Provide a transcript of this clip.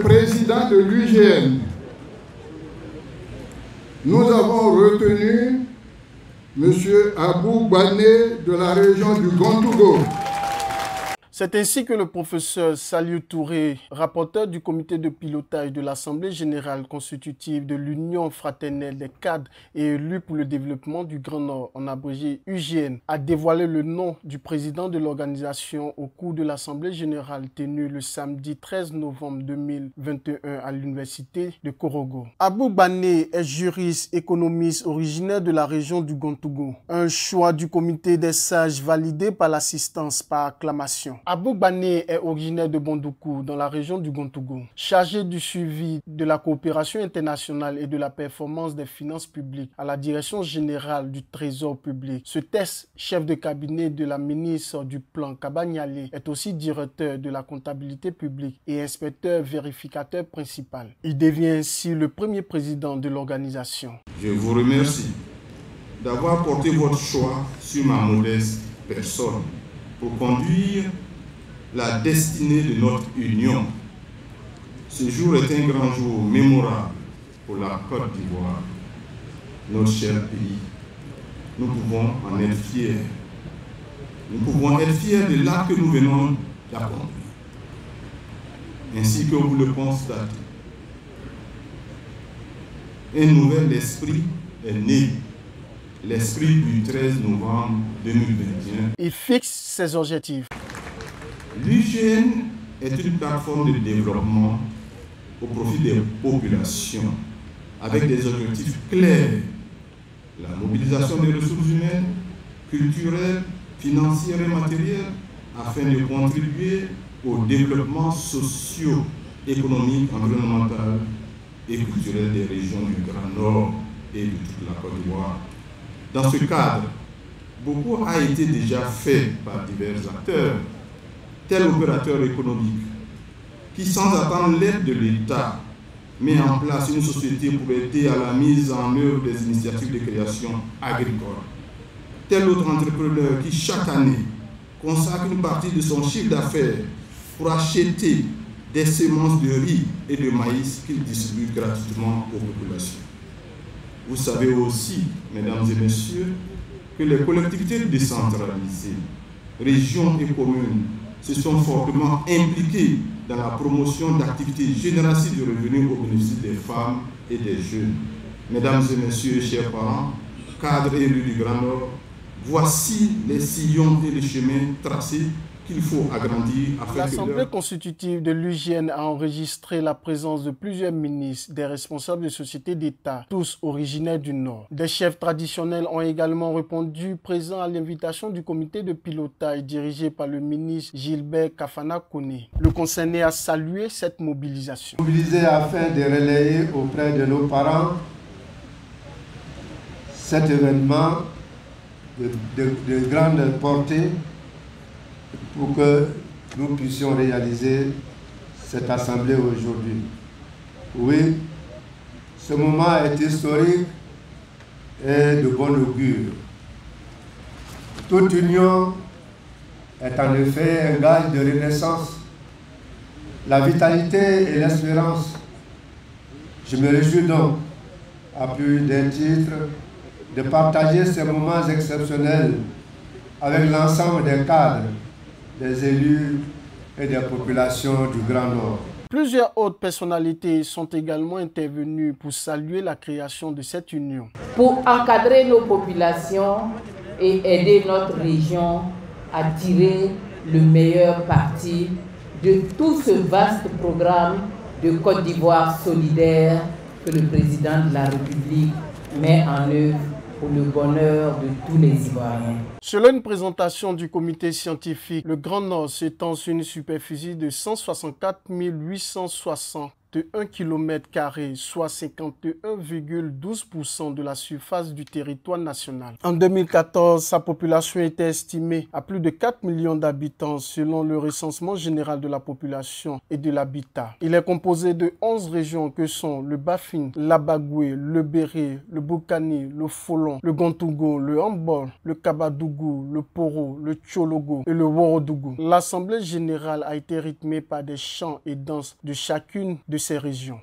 président de l'UGN, nous avons retenu M. Abou Bané de la région du Gontougo. C'est ainsi que le professeur Saliou Touré, rapporteur du comité de pilotage de l'Assemblée générale constitutive de l'Union fraternelle des cadres et élu pour le développement du Grand Nord, en abrégé UGN, a dévoilé le nom du président de l'organisation au cours de l'Assemblée générale tenue le samedi 13 novembre 2021 à l'université de Korogo. Abou Bané est juriste économiste originaire de la région du Gontougo. Un choix du comité des sages validé par l'assistance par acclamation. Abou Bané est originaire de Bondoukou, dans la région du Gontougo. Chargé du suivi de la coopération internationale et de la performance des finances publiques à la Direction générale du Trésor public, ce test, chef de cabinet de la ministre du Plan Kabanyale, est aussi directeur de la comptabilité publique et inspecteur vérificateur principal. Il devient ainsi le premier président de l'organisation. Je vous remercie d'avoir porté votre choix sur ma modeste personne pour conduire la destinée de notre union. Ce jour est un grand jour mémorable pour la Côte d'Ivoire, notre cher pays. Nous pouvons en être fiers. Nous pouvons être fiers de l'acte que nous venons d'accomplir. Ainsi que vous le constatez, un nouvel esprit est né. L'esprit du 13 novembre 2021. Il fixe ses objectifs. L'UGN est une plateforme de développement au profit des populations, avec des objectifs clairs. La mobilisation des ressources humaines, culturelles, financières et matérielles, afin de contribuer au développement socio-économique, environnemental et culturel des régions du Grand Nord et de toute la Côte d'Ivoire. Dans ce cadre, beaucoup a été déjà fait par divers acteurs, tels opérateurs économiques, qui sans attendre l'aide de l'État, met en place une société pour aider à la mise en œuvre des initiatives de création agricole. Tel autre entrepreneur qui chaque année consacre une partie de son chiffre d'affaires pour acheter des semences de riz et de maïs qu'il distribue gratuitement aux populations. Vous savez aussi, mesdames et messieurs, que les collectivités décentralisées, régions et communes se sont fortement impliquées dans la promotion d'activités génératrices de revenus au bénéfice des femmes et des jeunes. Mesdames et messieurs, chers parents, cadres élus du Grand Nord, voici les sillons et les chemins tracés qu'il faut agrandir afin L'Assemblée constitutive de l'UGN a enregistré la présence de plusieurs ministres, des responsables de sociétés d'État, tous originaires du Nord. Des chefs traditionnels ont également répondu présents à l'invitation du comité de pilotage dirigé par le ministre Gilbert Kafana Koné. Le concerné a salué cette mobilisation. Mobiliser afin de relayer auprès de nos parents cet événement de grande portée pour que nous puissions réaliser cette assemblée aujourd'hui. Oui, ce moment est historique et de bon augure. Toute union est en effet un gage de renaissance, la vitalité et l'espérance. Je me réjouis donc, à plus d'un titre, de partager ces moments exceptionnels avec l'ensemble des cadres, des élus et des populations du Grand Nord. Plusieurs autres personnalités sont également intervenues pour saluer la création de cette union. Pour encadrer nos populations et aider notre région à tirer le meilleur parti de tout ce vaste programme de Côte d'Ivoire solidaire que le président de la République met en œuvre pour le bonheur de tous les Ivoiriens. Selon une présentation du comité scientifique, le Grand Nord s'étend sur une superficie de 164 860 41 km², soit 51,12% de la surface du territoire national. En 2014, sa population était estimée à plus de 4 millions d'habitants selon le recensement général de la population et de l'habitat. Il est composé de 11 régions que sont le Bafin, l'Abagoué, le Béré, le Boukani, le Folon, le Gontougo, le Ambol, le Kabadougou, le Poro, le Tchologo et le Worodougou. L'Assemblée générale a été rythmée par des chants et danses de chacune de ces régions.